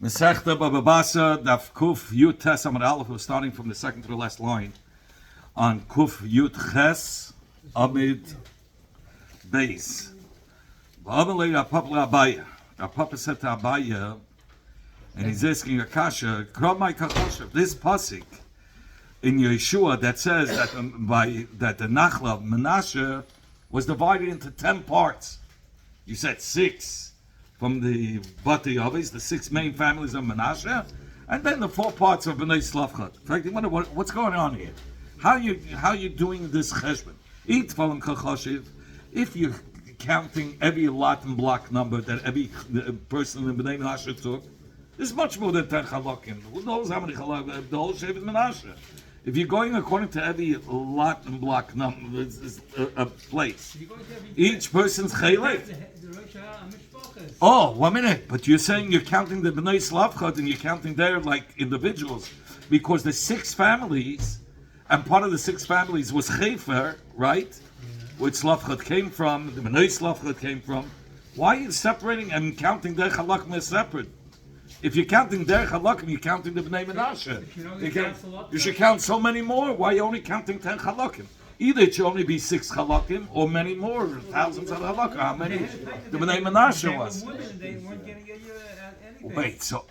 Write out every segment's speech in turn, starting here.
Masechta Bava basra Daf Kuf Yud Tes Amud Aleph. We're starting from the second to the last line on Kuf Yud Ches Amid Beis. V'amalei Rapapa Abaya. Rapapa said to Abaya, and he's asking Akasha, Kramai Kakosha, this pasuk in Yeshua that says that that the Nachla of Menashe was divided into 10 parts. You said 6 from the Bati Avis, the 6 main families of Menashe, and then the 4 parts of Bnei Slavchot. In fact, you wonder what's going on here. How are you doing this cheshbon? Eat Falam Kachoshiv. If you're counting every lot and block number that every person in Bnei Menashe took, there's much more than 10 chalakim. Who knows how many chalakim? The whole Shevet Menashe. If you're going according to every lot and block number, it's a place. Each person's chaylik. Oh, 1 minute. But you're saying you're counting the Bnei Slavchot and you're counting there like individuals. Because the 6 families, and part of the 6 families was Chefer, right? Which Slavchot came from, the Bnei Slavchot came from. Why are you separating and counting their chalakim as separate? If you're counting their chalakim, you're counting the Bnei Menashe. You should count so many more. Why are you only counting 10 chalakim? Either it should only be 6 chalakim, or many more, thousands of chalakim. How many the Bnei Menashe was? Wait, so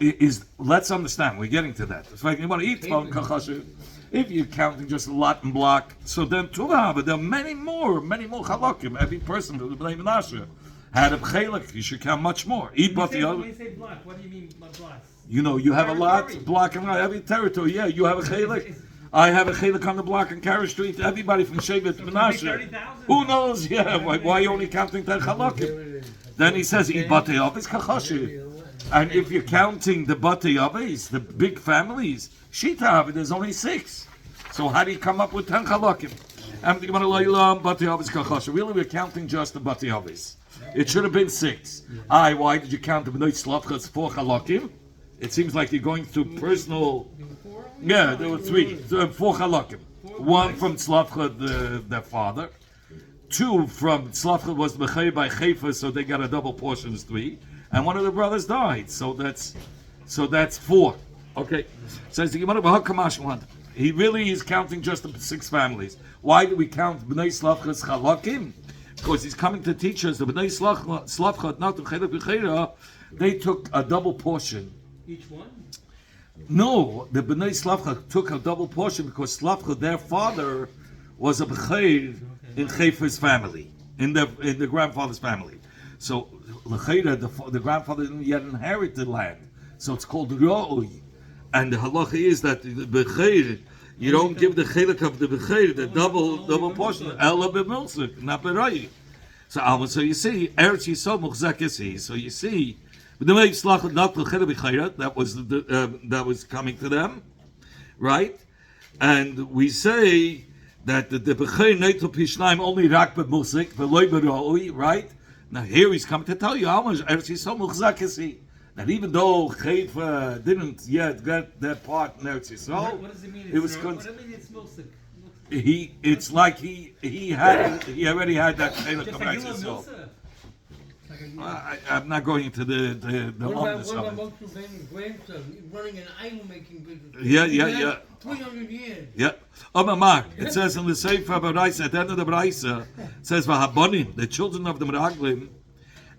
let's understand. We're getting to that. It's like you want to eat from kachashu. If you're counting just a lot and block, so then but there are many more chalakim. Every person of the Bnei Menashe had a chelik. You should count much more. Eat but the other. When you say block, what do you mean block? You know, you have a lot, block and every territory. Yeah, you have a chelik. I have a chelik on the block in Carriage Street. Everybody from Shevet Menashe. Who knows? Yeah, why are you only counting 10 chalakim? Then he says, eat batei avis kachashi. And if you're counting the batei avis, the big families, shita, there's only 6. So how do you come up with 10 chalakim? Really, we're counting just the batei avis. It should have been 6. Why did you count the Bnei Slavchot 4 chalakim? It seems like you're going through personal. Yeah, there were 4 chalakim. 1 from Slavchot, their father. 2 from Slavchot was Mechei by Chefer, so they got a double portion as 3. And one of the brothers died, so that's 4. Okay. Says the Gemara B'Hakamash one. He really is counting just the 6 families. Why do we count Bnei Slavchot's chalakim? Because he's coming to teach us the Bnei Slavchot, not the Chelek B'Cheira, they took a double portion. Each one? No, the Bnei Slavchot took a double portion because Slavchot, their father, was a B'Cheir in Chefer's family, in the grandfather's family. So L'Cheira, the grandfather didn't yet inherit the land, so it's called Ro'oi. And the halacha is that the B'Cheir, you don't give the chelik of the B'Cheir, the double portion, Ela b'Milsik, not b'Rayi. So you see, Eretz Yisrael Muchzek. So you see, the way Slachat not the chelik b'Cheir, that was coming to them, right? And we say that the B'Cheir Neitel Pishnaim only rak b'Milsik, v'Loi b'Rayi, right? Now here he's coming to tell you how much Eretz Yisrael Muchzek. That even though Chayfa didn't yet get that part in Eretz Yisrael, what does it mean? It was what does it mean? It's milsik. It's like he already had that Chayla from Eretz Yisrael. I'm not going into the loneliness of it. What about most famous grandson running an idol making business? Yeah. 300 years. Yeah. Omar, it says in the Sefer Baraisa, at the end of the Baraisa, it says Vahabonim, the children of the Meraglim,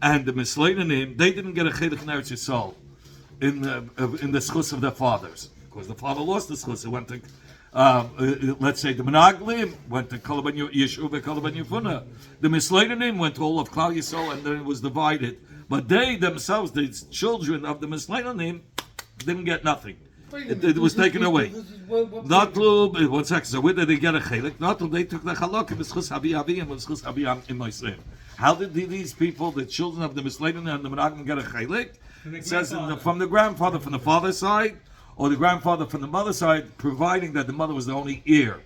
and the Misleinanim, they didn't get a chedek in Eretz Yisrael in the schus of their fathers, because the father lost the schus. It went to, let's say, the Menaglim went to Kolaban Yeshuv, Kolaban Yefuna. The Misleinanim went to all of Klal Yisrael, and then it was divided. But they themselves, the children of the Misleinanim, didn't get nothing. It was taken away. Not till 1 second. So where did they get a chedek? Not till they took the chalak in the schus Habi and the schus Habi in Moisrael. How did these people, the children of the Misleinanim and the Menaglim, get a chaylik? It says from the grandfather from the father's side, or the grandfather from the mother's side, providing that the mother was the only heir,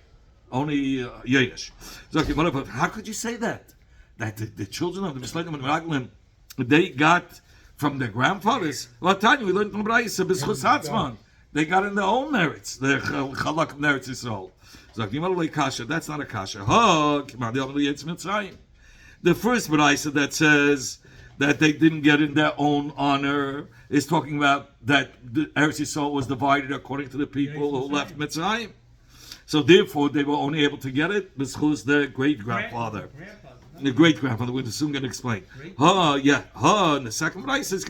only Yesh. So, okay, how could you say that? That the children of the Misleinanim and the Menaglim, they got from their grandfathers? Well, Tanya, we learned from Braisa, B'schus Hatzman. They got in their own merits, their chalak merits Yisrael. So, that's not a kasha. The first Braisa that says that they didn't get in their own honor. It's talking about that the Eretz Yisrael was divided according to the people who left Mitzrayim. So therefore, they were only able to get it because their great-grandfather. The great-grandfather, we're soon going to explain. And the second price says,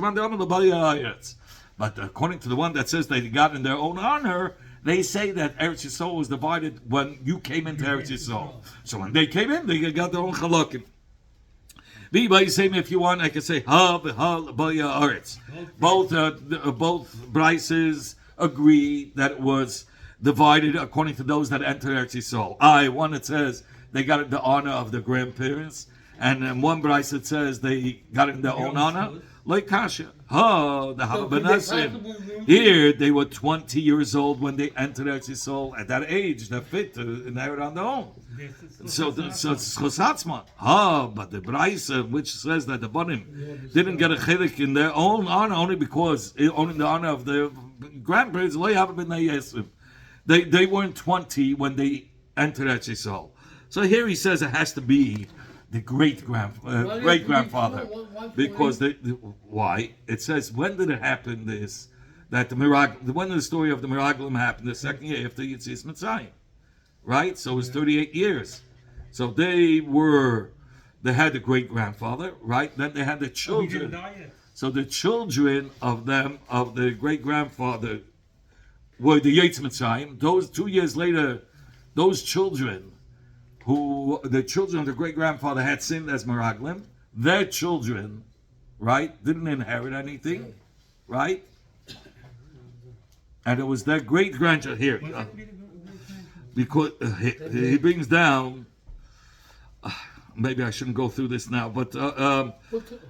but according to the one that says they got in their own honor, they say that Eretz Yisrael was divided when you came into Eretz Yisrael. So when they came in, they got their own chalakim. If you want, I can say both Brises agree that it was divided according to those that entered Eretz Yisrael. One it says they got the honor of their grandparents, and then one Bryce it says they got it in their own honor. Like Kasha, the Havabanesim. Here they were 20 years old when they entered Eretz Yisrael. At that age, they're fit to inherit on their own. So it's Chosatzman. But the Bryce, which says that the Banim didn't get a chelik in their own honor only because only in the honor of the grandparents. They weren't 20 when they entered Eretz Yisrael. So here he says it has to be the great-grandfather, because why? It says, when did it happen? When did the story of the Meraglim happen? The second year after Yetzias Mitzrayim, right? So it was 38 years. So they had the great-grandfather, right? Then they had the children. So the children of the great-grandfather, were the Yetzias Mitzrayim. Those 2 years later, those children, the children of the great-grandfather had sinned as Meraglim, their children, right, didn't inherit anything, right? And it was their great-grandchild here. Because he brings down, maybe I shouldn't go through this now, but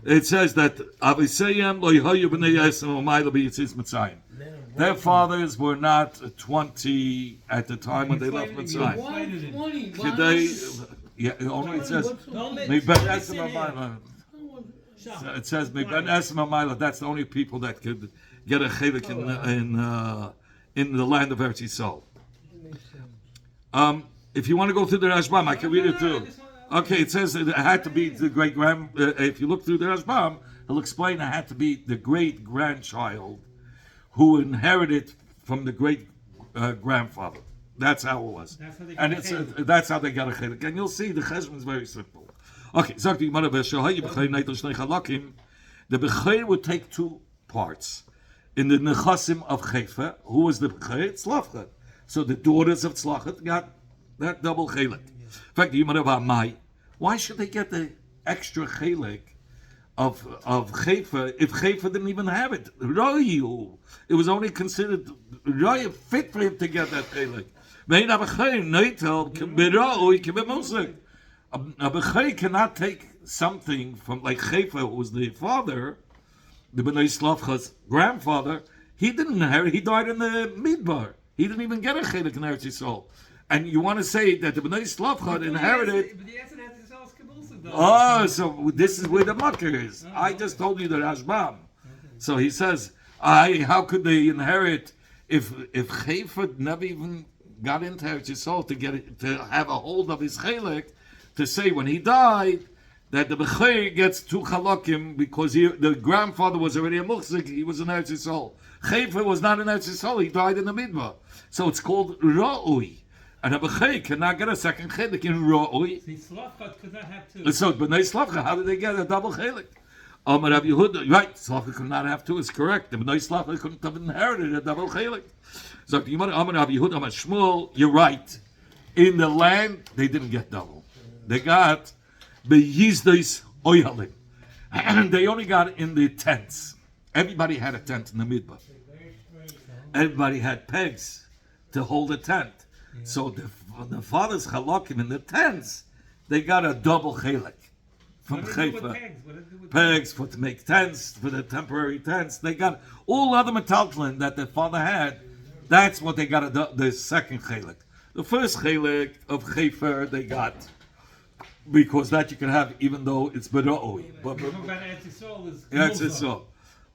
it says that their fathers were not 20 at the time when they left Mitzrayim. Only it says, it says, that's the only people that could get a chelik in the land of Eretz Yisrael. If you want to go through the Rashbam, I can read it through. Okay, it says it had to be the if you look through the Rashbam, he'll explain it had to be the great-grandchild who inherited from the great-grandfather. That's how it was. That's how they got a chelik. And you'll see the cheshbon is very simple. Okay, the Bechayr would take two parts. In the Nechasim of Chayfa, who was the Bechayr? Tzlachah. So the daughters of Tzlachah got that double chelik. In fact, why should they get the extra chelik of Chayfa if Chayfa didn't even have it? Royu. It was only considered fit for him to get that chelik. A Bechayr cannot take something from, like Chayfa, who was the father, the Bnei Slavcha's grandfather. He didn't inherit. He died in the Midbar. He didn't even get a chelik in Eretz Yisrael. And you want to say that the Bnei Slavcha inherited? So this is where the mucker is. I just told you the Rashbam. So he says, how could they inherit if Chayfa never even got into Eretz Yisrael to have a hold of his chelik, to say when he died that the Bechayr gets two chalakim because the grandfather was already a muchzik, he was in Eretz Yisrael. Chayfa was not in Eretz Yisrael, he died in the Midbar. So it's called Ra'ui. And a Bechayr cannot get a second chelik in Ra'ui. So B'nai Slavcha, how did they get a double chelik? Rabbi Yehuda, right, Slavcha could not have two, it's correct. The B'nai Slavcha couldn't have inherited a double chelik. So Rabbi Yehuda, Shmuel, you're right. In the land, they didn't get double. They got B'yizdos Oyalim. And they only got in the tents. Everybody had a tent in the Midbar. Everybody had pegs to hold a tent. Yeah. So the father's chalakim in the tents, they got a double chelik from Chayfa. Pegs to make tents, for the temporary tents. They got all other metaltlin that the father had. That's what they got, the second chelik. The first chelik of Chayfa they got, because that you can have even though it's bera'oi. But Eretz Yisrael.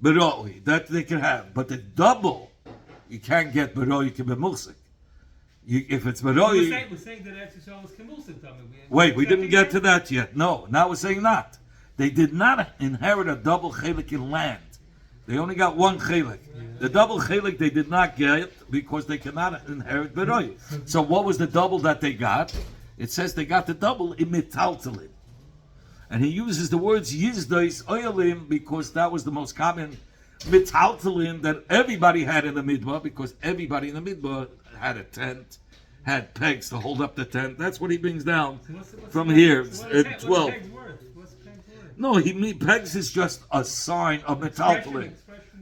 Bera'oi, that they can have. But the double, you can't get bera'oi, you can be mulsik. If it's bera'oi... We're saying that Eretz Yisrael is kemulsik. Wait, we didn't get to that yet. No, now we're saying not. They did not inherit a double chelik in land. They only got one chelik. The double chelik they did not get because they cannot inherit beroy. So what was the double that they got? It says they got the double in metaltalin. And he uses the words yizdois oilim because that was the most common metaltalin that everybody had in the midbar, because everybody in the midbar had a tent, had pegs to hold up the tent. That's what he brings down from here at 12. What's peg's worth? No, pegs is just a sign of metaltalin.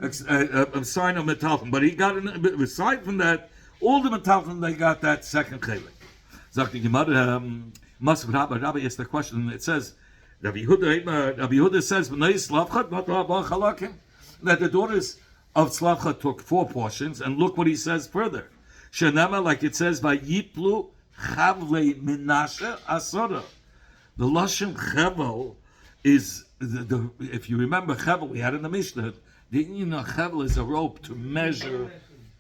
A sign of metaltalin. But he got, aside from that, all the metaltalin, they got that second chelik. Sagt die Gemara, Rabbi asked the question, it says, Rabbi Yehuda says, that the daughters of Slavcha took 4 portions, and look what he says further. Shenema, like it says, Vayiplu Chavle Menashe Asora. The Lashon Chevel is, if you remember Chevel, we had in the Mishnah, didn't you know Chevel is a rope to measure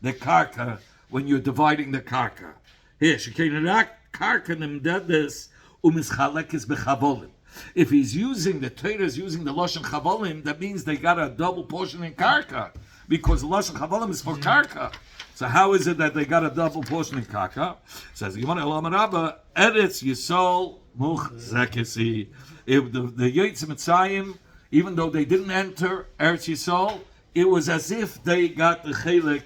the karka when you're dividing the karka? Here, Shekein Karka Nimdedes Umischalekes Bechavolim. If he's using, the Torah is using the Lashon Chavolim, that means they got a double portion in Karka, because the Lashon Chavolim is for Karka. So how is it that they got a double portion in Karka? Says Yimon Elam Rabba, Eretz Yisol Much Zekesi. If the Yetz Mitzrayim, even though they didn't enter Eretz Yisol, it was as if they got the chelik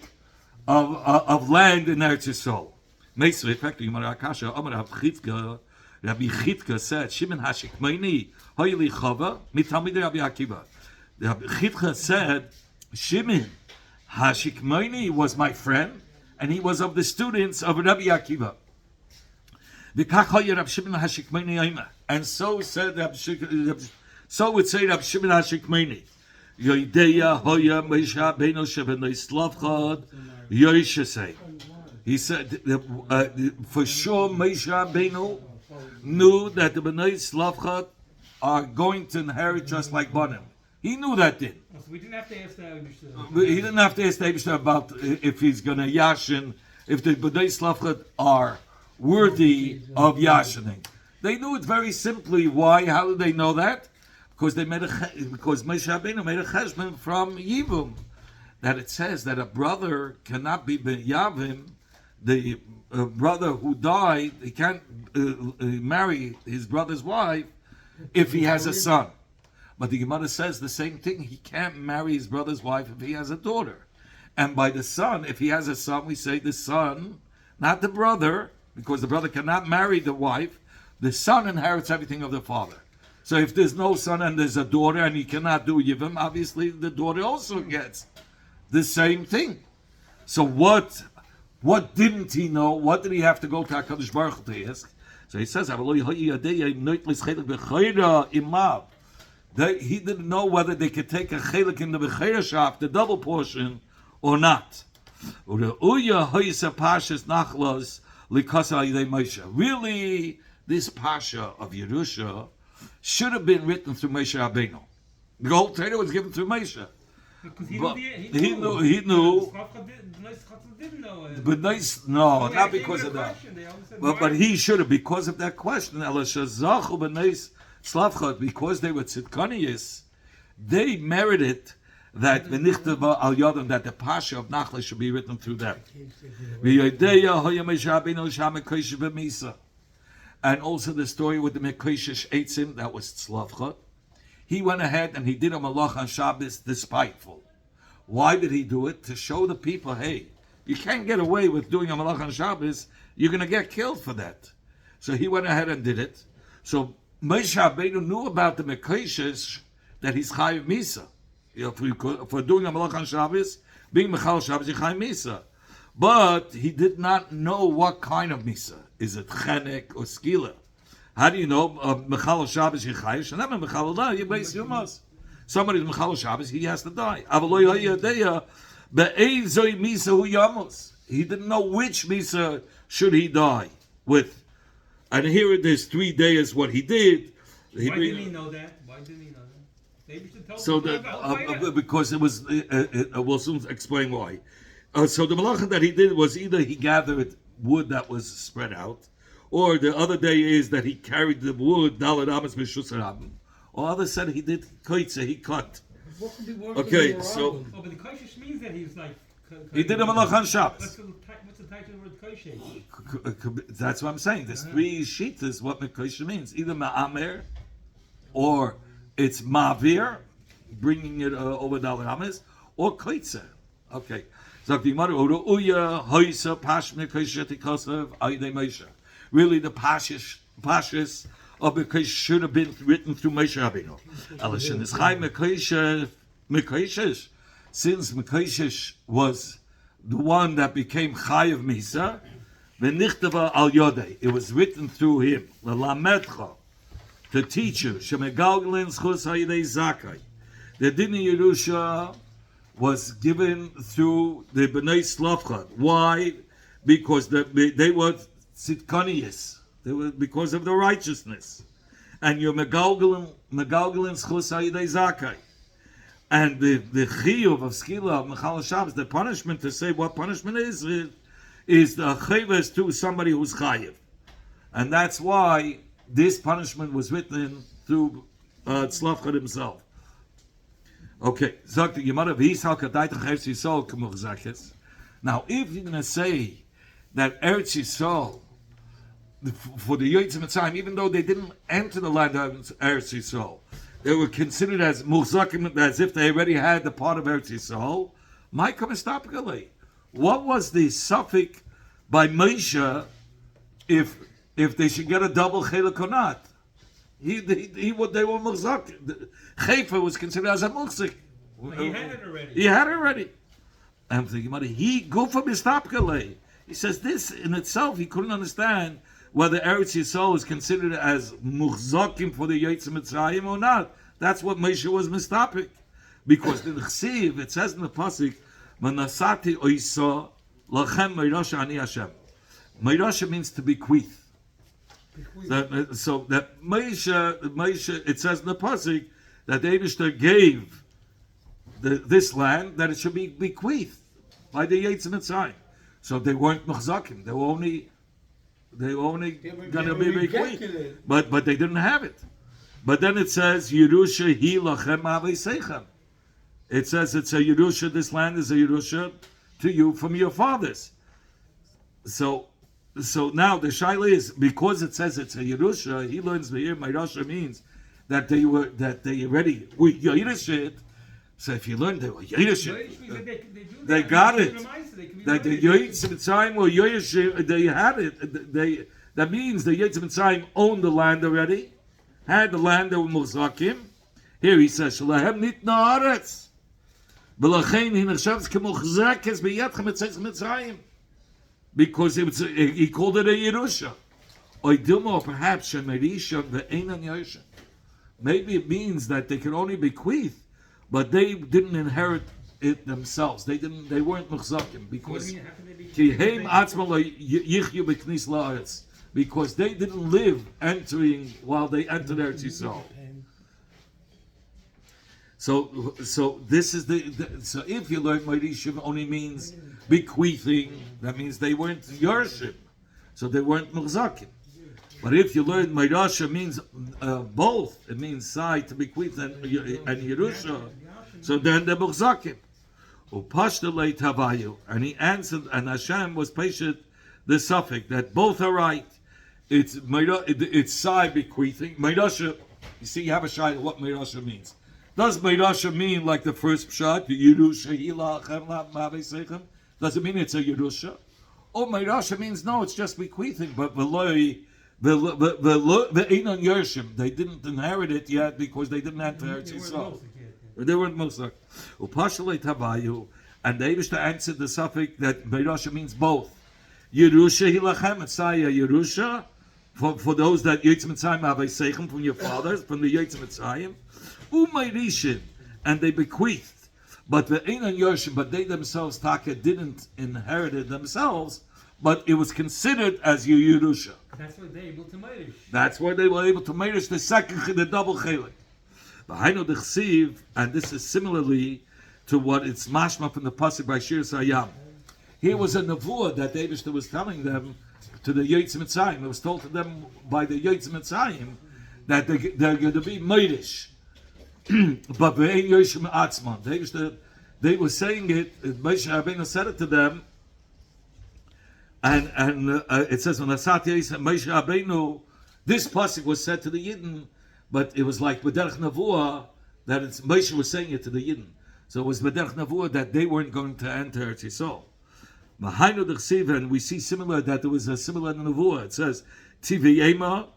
of land in Eretz Yisol. Meisri, in fact, Yimon Akasha, Amar Avchitka, Rabbi Chitka said, Shimon Hashikmeini, Hoyli Chava, Mitamid Rabbi Akiva. Rabbi Chitka said, Shimon Hashikmeini was my friend, and he was of the students of Rabbi Akiva. And so said so would say Rabbi Shimon Hashikmeini. Yoideya Hoya Meisha Beno Shebenoi Slavchad Yoishesei. He said, for sure Meisha Beno knew that the Bnei Slavchat are going to inherit just like Banim. He knew that did. So we didn't have to ask the Eibishter. He didn't have to ask the Eibishter about if he's going to yashin, if the Bnei Slavchat are worthy of yashining. They knew it very simply. Why? How did they know that? Because Moshe Rabbeinu made a cheshbon from Yivum, that it says that a brother cannot be Yavim, the brother who died, he can't marry his brother's wife if he has a son. But the Gemara says the same thing. He can't marry his brother's wife if he has a daughter. And by the son, if he has a son, we say the son, not the brother, because the brother cannot marry the wife. The son inherits everything of the father. So if there's no son and there's a daughter and he cannot do Yivim, obviously the daughter also gets the same thing. So what didn't he know? What did he have to go to HaKadosh Baruch Hu to ask? So he says, he didn't know whether they could take a chelik in the Bechera shop, the double portion, or not. Really, this Pasha of Yerusha should have been written through Moshe Rabbeinu. The whole Torah was given through Moshe. Because But he knew. Didn't know it. But nice, no, not because of that. But he should have, because of that question. Because they were tzidkanius, they merited that that the Pasha of Nachla should be written through them. And also the story with the Mekoshish Eitzim, that was Tzlavcha. He went ahead and he did a malach on Shabbos despiteful. Why did he do it? To show the people, hey, you can't get away with doing a malach on Shabbos. You're going to get killed for that. So he went ahead and did it. So Moshe Rabbeinu knew about the Mekoshish that he's Chayiv Misa. For doing a malach on Shabbos, being Mechal Shabbos, he's Chayiv Misa. But he did not know what kind of Misa. Is it Chenek or Skila? How do you know Mechal Shabbos Yechayish? And I'm Mechal Allah, you base Yumas. Somebody's Mechal Shabbos, he has to die. He didn't know which Misa should he die with. And here it is 3 days what he did. Why didn't he know that? Maybe should tell So him because it was, we'll soon explain why. So the malacha that he did was either he gathered wood that was spread out, or the other day is that he carried the wood, Dalad Amas Mishusarabim, or others said he did koitze, he cut. What could be worse Okay, than so- Moroccan? Oh, but the kosher means that he's like. He did a malach on Shabbos. What's the title of the word kosher? That's what I'm saying. There's three shitas what mekosher means. Either ma'amer, or it's ma'avir, bringing it over Dalet Hamas, or koitze. Okay. So the Gemara, uya hoisa pash mekosher tikosav ayde Moshe. Really, the pashas of mekosher should have been written through Moshe Rabbeinu. Alashin is chai mekosher. Since mekosher was the one that became chai of Misa, v'nichtava al yodei. It was written through him. L'lamedcha, to teach you. Shemegalgalin schus hayidei zakai. The din in Yerusha was given through the Bnei Slavcha. Why? Because they were tzidkanius. They were because of the righteousness. And you're megalgalin schus hayidei zakai. And the chiyuv of skila of Mechal Shabbos, the punishment, to say what punishment is the chayvus to somebody who's chayiv. And that's why this punishment was written through Tzlavchad himself. Okay, sagt die Gemara, wie ist halt gedeitach Eretz Yisrael kemuchzakes? Now, if you're going to say that Eretz Yisrael, for the Yotzim Mitzrayim, even though they didn't enter the land of Eretz Yisrael, they were considered as muhzakim, as if they already had the part of Eretz Yisrael. What was the suffix by Moshe if they should get a double chelik or not? They were muhzakim. Chayfa was considered as a muhzik. He had it already. He had it already. I'm thinking about it. He gufa mistapkale. He says this in itself. He couldn't understand whether Eretz Yisrael is considered as muhzakim for the Yotzim Mitzrayim or not. That's what Moshe was mistapik. Because in the Chsiv, it says in the Pasuk, Manasati oisa lachem meirasha ani Hashem. Meirasha means to bequeath. So that Moshe, it says in the Pasuk, that the Eibishter gave this land, that it should be bequeathed by the Yotzim Mitzrayim. So they weren't muhzakim. They were only going to be bequeathed. But they didn't have it. But then it says, Yerusha hi lachem aveseichem. It says it's a Yerusha, this land is a Yerusha to you from your fathers. So now the shaila is, because it says it's a Yerusha, he learns here, Meirasha means that they already were Yerusha. So if you learn they were Yerusha, they got it. That the Yotzim Mitzrayim or Yerusha, they had it. That means the Yotzim Mitzrayim owned the land already. Had the land that were muhzakim. Here he says, "Shalahem nitna haaretz, v'lachein he nechshavs kemuchzakes b'yadchem etzes Mitzrayim," because he called it a Yerusha. Or Dilma, perhaps shemerisha ve'enan Yerusha. Maybe it means that they could only bequeath, but they didn't inherit it themselves. They weren't muhzakim because kiheim atzma yichyu b'knis la'aretz. Because they didn't live entering while they entered Eretz Yisrael. So this is so if you learn Meirishim only means bequeathing, that means they weren't Yershim, so they weren't Muhzakim. But if you learn Meirasha means both, it means Sai to bequeath and Yerusha, so then they're Muhzakim. Upashtalei Tavayu, and he answered, and Hashem was patient the suffix that both are right. It's Sai bequeathing. Meirasha, you see, you have a shayla what Meirasha means. Does Meirasha mean like the first pshat, Yerusha Hila Chemla Mavesechem? Does it mean it's a Yerusha? Or Meirasha means no, it's just bequeathing, but Veloi Ve'enon Yershim, they didn't inherit it yet because they didn't enter Eretz Yisrael. They weren't Mosek. Upashalei Tavayu, and the Eibishter answered the suffix that Meirasha means both. Yerusha Hilachem, it's Yerusha, for those that Yotzim Mitzrayim Aveiseichem from your fathers, from the Yotzim Mitzrayim, Umeirishin, and they bequeathed. But the Einan Yoshim, but they themselves, Taka, didn't inherit it themselves, but it was considered as your Yerusha. That's why they were able to Meirish. That's why they were able to Meirish the double Chelik. V'hainu d'chsiv, and this is similarly to what it's mashma from the pasuk by Shir Sayam. Here was a nevuah that the Eibishter was telling them to the Yotzim Mitzrayim. It was told to them by the Yotzim Mitzrayim that they're going to be Meirish. But they were saying it, Moshe Rabbeinu said it to them, and it says when Moshe Rabbeinu, this pasuk was said to the Yidden, but it was like B'derech Nevuah, that it's Moshe was saying it to the Yidden. So it was B'derech Nevuah that they weren't going to enter Eretz Yisrael. Mahainu d'chsiv, and we see similar, that there was a similar Nevuah. It says, Tivi Ema,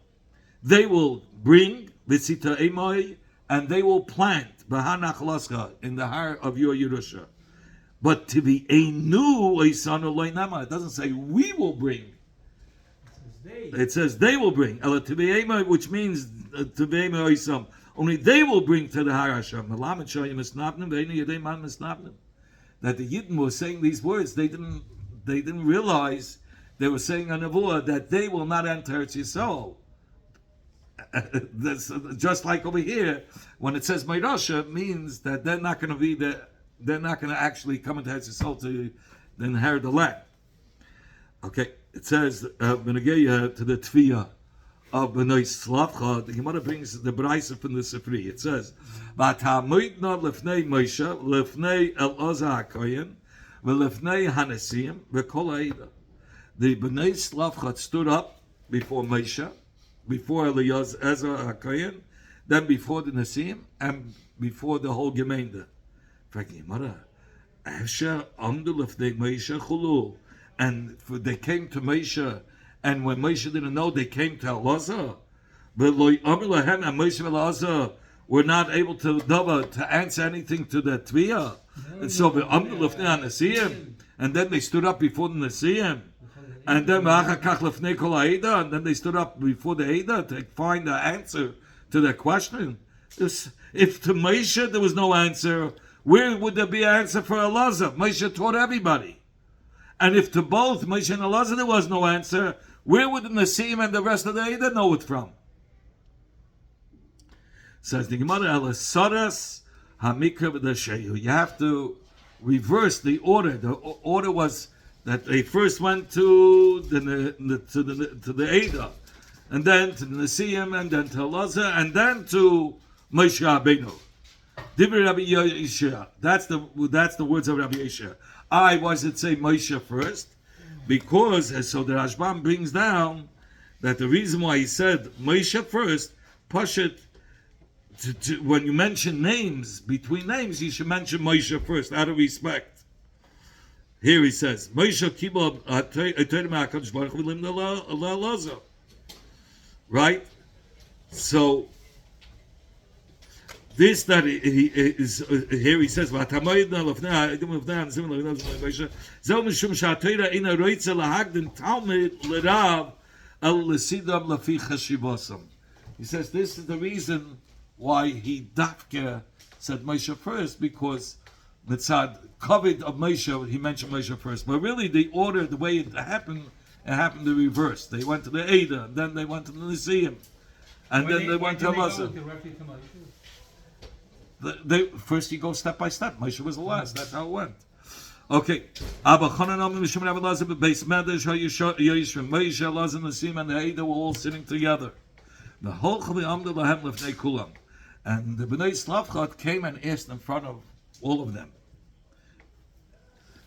they will bring, V'tzita Emoi, and they will plant B'hanach Lascha, in the heart of your Yerusha. But Tivi Einu Eisanu Loinama, it doesn't say we will bring. It says they will bring. Ela Tivi Ema, which means Tivi Ema Oisam. Only they will bring to the Har Hashem. Malamet Shoyim Misnapnim, Ve'enu Yedei Man Misnapnim. That the Yidden were saying these words, they didn't realize they were saying a nevuah that they will not enter Eretz Yisrael. That's just like over here, when it says Meirasha, means that they're not going to actually come into Eretz Yisrael to inherit the land. Okay, it says Benegeya to the Tviya of Bnei Slavcha. The Gemara brings the Braisa from the Sifri. It says, "V'atamoidna lefnei Moshe, lefnei Elazar HaKohen, v'lefnei Hanesim, v'kol ha'eda." The Bnei Slavcha stood up before Moshe, before Elazar HaKohen, then before the Nesim, and before the whole Gemeinde. Gemara, Asher amdu lefnei Moshe chulu, and they came to Moshe. And when Moshe didn't know, they came to Elazar. But and Moshe and Elazar were not able to answer anything to the Tviyah. And so and then they stood up before the Nesiim. And then they stood up before the Eidah to find the answer to their question. If to Moshe there was no answer, where would there be an answer for Elazar? Moshe taught everybody. And if to both Moshe and Elazar there was no answer, where would the Nesiim and the rest of the Eidah know it from? Says the Gemara, Elasaras Hamikra B'Dashehu. You have to reverse the order. The order was that they first went to the Eidah, and then to the Nesiim, and then to Elazar, and then to Moshe Rabbeinu. Divrei Rabbi Yeshua. That's the words of Rabbi Yeshua. Why does it say Moshe first? Because, so the Rashbam brings down that the reason why he said Moshe first, Pashat, when you mention names, between names, you should mention Moshe first, out of respect. Here he says, Moshe Kibab right? So, this that he is here he says he says this is the reason why he dafke said Moshe first, because mitzad covered of Moshe he mentioned Moshe first, but really the order, the way it happened the reverse. They went to the Eidah, and then they went to the Nesiim, and then they went to Elazar. First you go step by step. Moshe was the last. That's how it went. Okay. Moshe, Elazar, Nesiim, and the Eidah were all sitting together. And the Bnei Slavcha came and asked in front of all of them.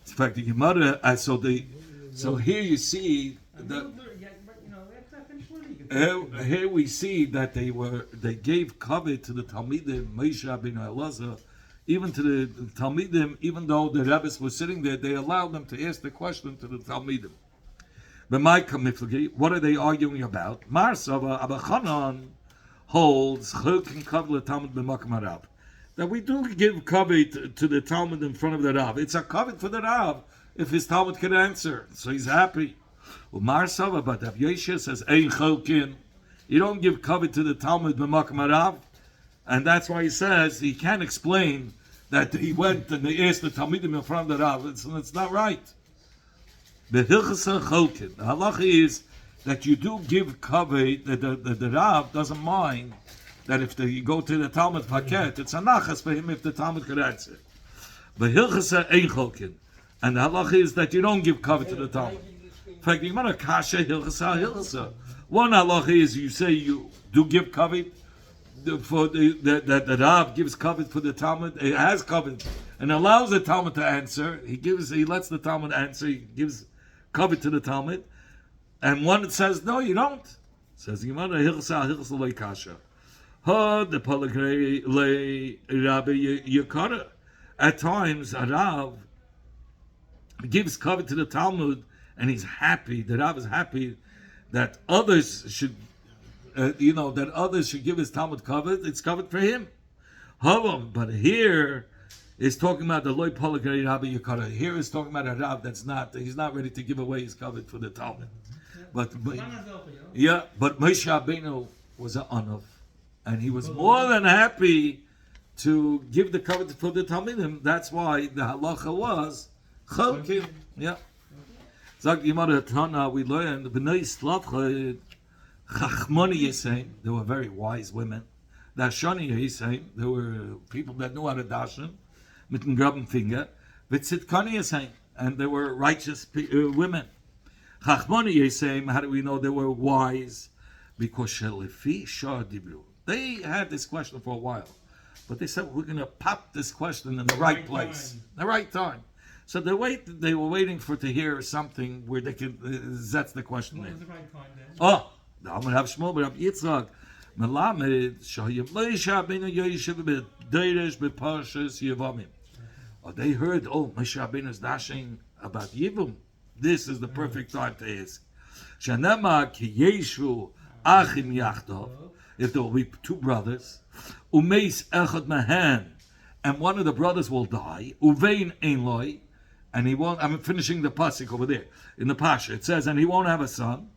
In fact, the Gemara, so here you see that here we see that they gave covet to the Talmidim, Moshe Rabbeinu, Elazar, even to the Talmidim, even though the rabbis were sitting there, they allowed them to ask the question to the Talmidim. What are they arguing about? Marsava Abachanan holds that we do give covet to the Talmud in front of the Rav. It's a covet for the Rav if his Talmud can answer, so he's happy. Umar Sava, but Rav Yeshua says, Ein Cholkin. You don't give covet to the Talmud b'makam harav, and that's why he says he can't explain that he went and they asked the Talmidim in front of the Rav. It's not right. The Hilchasa Cholkin. The halacha is that you do give covet, the Rav doesn't mind that if you go to the Talmud Paket, it's a nachas for him if the Talmud could answer. But Hilchasa Ein Cholkin. And the halacha is that you don't give covet to the Talmud. In fact, the Gemara Kasha Hilchasa Hilchasa. One halacha is you say you do give kavod for the Rav gives kavod for the Talmud. It has kavod and allows the Talmud to answer. He lets the Talmud answer. He gives kavod to the Talmud. And one that says no, you don't. Says Gemara hilchsa loy kasha. Ha the palagre le Rabbi Yekara. At times a Rav gives kavod to the Talmud, and he's happy. The Rav is happy that others should, that others should give his Talmud kavod. It's kavod for him. But here is talking about the loy palagre Rabbi Yekara. Here is talking about a Rav he's not ready to give away his kavod for the Talmud. But Moshe Rabbeinu was an anav, and he was more than happy to give the kavod for the Talmidim. That's why the halacha was chalkim. Yeah. Zag Yimar Tana, we learned b'nei Slavcha chachmoni Yisayim. They were very wise women. Dashani Yisayim. They were people that knew how to dashen mit dem graben finger. V'tzitkani Yisayim, and they were righteous women. Chachmoni Yisayim. How do we know they were wise? Because shelefi shah dibru. They had this question for a while, but they said we're going to pop this question in the right place, the right time. So they were waiting to hear something where they could. That's the question. What was the right time then? Oh, I'm gonna have Shmuel, but Yitzchak. Melamed shayim Moshe Rabbeinu yoshev b'deiresh b'parshas Yevamim. Oh, they heard. Oh, Moshe Rabbeinu is dashing about Yevum. This is the perfect time to ask. Shanema ki yeshu achim yachdav. If there will be two brothers, umeis echad mahan, and one of the brothers will die. Uvein ein loy. And he won't. I'm finishing the pasuk over there in the pasha. It says, and he won't have a son.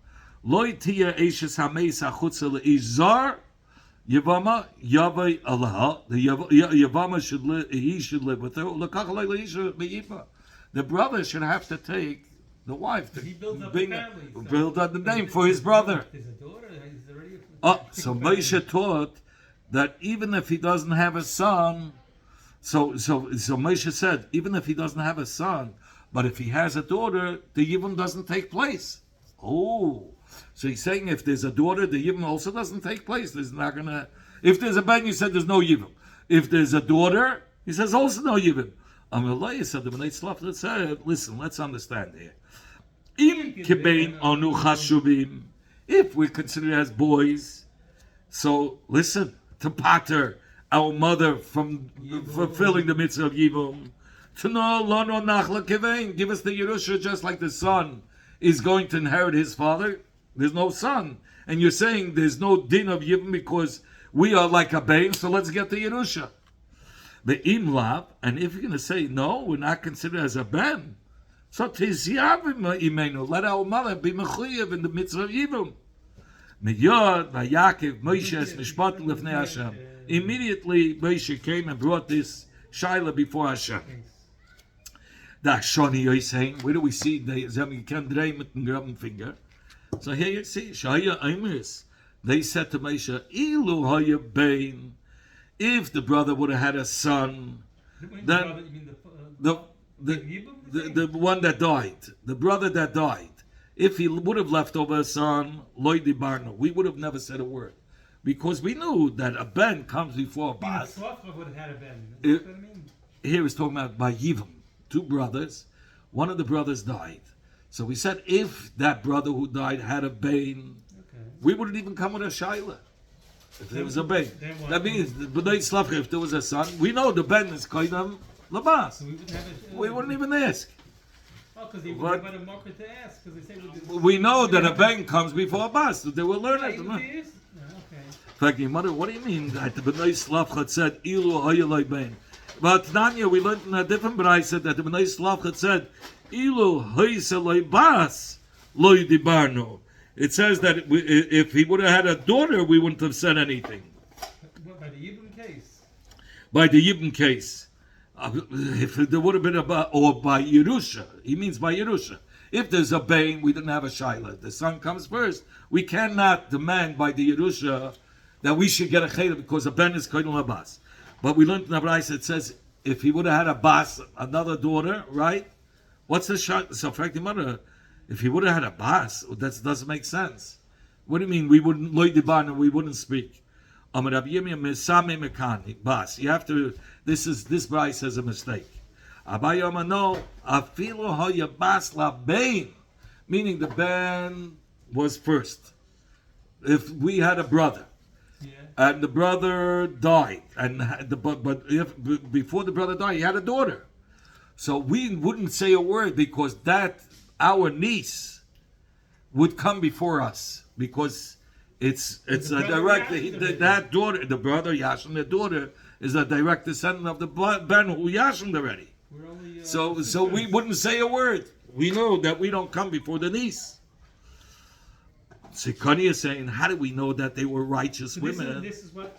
Loy tia eishes hameis achutza leizar Yavama yavay Allah. The Yavama should live. He should live with her. The brother should have to take the wife to build up the family. Build up the name for his brother. There's a daughter. He's already So Moshe taught that even if he doesn't have a son. So Moshe said, even if he doesn't have a son, but if he has a daughter, the Yibum doesn't take place. Oh, so he's saying if there's a daughter, the Yibum also doesn't take place. There's not gonna. If there's a ben, you said there's no Yibum. If there's a daughter, he says also no Yibum. Amalei said the Bnei Tzlaf said, listen, let's understand here. Im kibein anu chashuvim. If we consider it as boys, so listen to Pater, our mother, from fulfilling the mitzvah of Yibum. To know Lono Nachla Kivein, give us the Yerusha just like the son is going to inherit his father. There's no son. And you're saying there's no din of Yibum because we are like a babe, so let's get the Yerusha. The Imlav, and if you're going to say no, we're not considered as a ben, so Tiziyavim Imenu, let our mother be Mechuyev in the mitzvah of Yibum. Miyod, Vayakiv, Moshe, Mishpat Lefnei Hashem. Immediately, Moshe came and brought this Shaila before Hashem. Da Shoni Yoshein, where do we see the Zemikan Drei mit dem graben finger? So here you see, Shaya Amos. They said to Moshe, Ilu Haya Bain, if the brother would have had a son, then the one that died, the brother that died, if he would have left over a son, Loy Di Barno, we would have never said a word. Because we knew that a ben comes before a bas. would have had a ben. That's what I mean. Here he's talking about by Yivim, two brothers. One of the brothers died. So we said if that brother who died had a ben, we wouldn't even come with a shaila. If there was a ben. That means, if there was a son, we know the ben is koydam labas. So we wouldn't even ask. Oh, because they would have a marker to ask. Because they say we know that a ben comes before a bas. So they will learn it. Okay. In fact, your mother, what do you mean that the Bnei Slavchat said, Ilu Hayalai Bain? But Tanya, we learned in a different brayse that the Bnei Slavchat said, Ilu Hayalai Bas Loi Dibarno. It says that if he would have had a daughter, we wouldn't have said anything. By the Yibum case. By the Yibum case. If there would have been or by Yerusha. He means by Yerusha. If there's a Bain, we didn't have a Shaila. The son comes first. We cannot demand by the Yerusha that we should get a chayla because a ben is koydel bas. But we learned in the Braisa, it says if he would have had a bas, another daughter, right? What's the shot? So, frankly, mother, if he would have had a bas, that doesn't make sense. What do you mean we wouldn't loy dibarna? We wouldn't speak. Amar Rabbi Yirmiyah mesame mekani bas. You have to. This Bryce has a mistake. Abaye Amar no afilo haya bas labein, meaning the ben was first. If we had a brother, and the brother died, but if before the brother died, he had a daughter, so we wouldn't say a word because that our niece would come before us because it's a direct that daughter, the brother Yashim, the daughter is a direct descendant of the ben who Yashim already. So we wouldn't say a word. We know that we don't come before the niece. Sikani is saying, how do we know that they were righteous women? This is what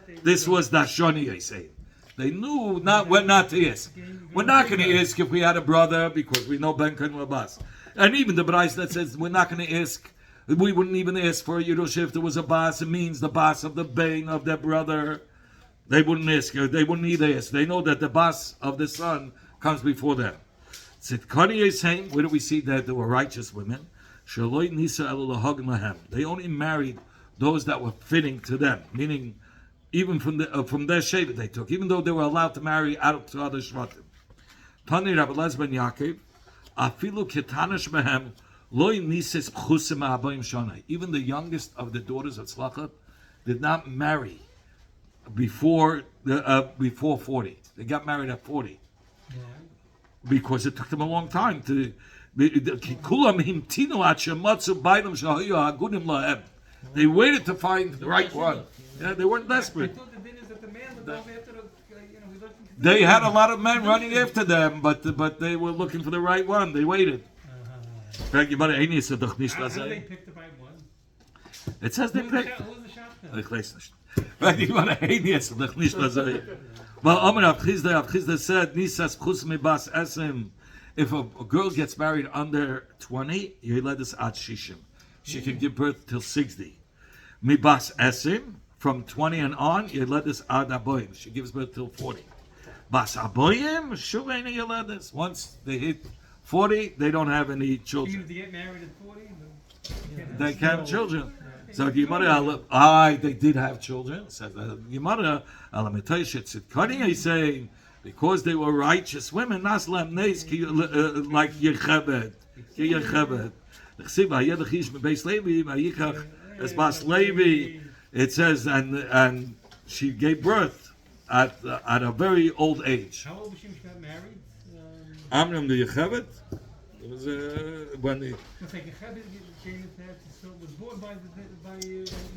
they. This was Dashoni is saying. They knew not to ask. We're not going to ask if we had a brother because we know Ben Kan Labas. And even the Bryce that says we're not going to ask. We wouldn't even ask for a Yerush if there was a bas. It means the bas of the bane of their brother. They wouldn't ask. They wouldn't either ask. They know that the bas of the son comes before them. Sikani is saying, where do we see that there were righteous women? They only married those that were fitting to them, meaning even from their sheva they took, even though they were allowed to marry out to other shvatim. Tani Rabbi Elazar ben Yaakov, afilu ketanash behem loy nises pchusim ha'abayim shana. Even the youngest of the daughters of Tzlachat did not marry before 40. They got married at 40 because it took them a long time to. They waited to find the right one. Yeah, they weren't desperate. I thought the din is that the man would go after the, They had a lot of men running after them, but they were looking for the right one. They waited. How do they pick the right one? It says they picked. Who's the shotgun? Well, Amar Rav Chizda said, Nisas chus mibas esim. If a girl gets married under 20, Yeledis ad shishim. She can give birth till 60. Mibas esim, from 20 and on, Yeledis ad aboyim. She gives birth till 40. Bas aboyim, shuveni Yeledis. Once they hit 40, they don't have any children. Even if they get married at 40, they can't have children. So they did have children. Says Gemara, Alamitayshit is saying because they were righteous women, Naslam Nes like Yechabed, Yechabed. It says, and she gave birth at a very old age. How old was she when she got married? Amram the Yechabed. It was when the. It's like Yechabed came into that, so it was born by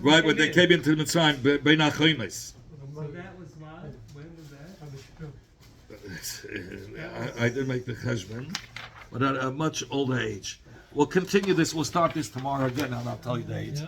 right when they came into the Mitzrayim, Bein HaChomes. So that was what? When was that? I didn't make the cheshbon, but at a much older age. We'll continue this. We'll start this tomorrow again, and I'll tell you the age.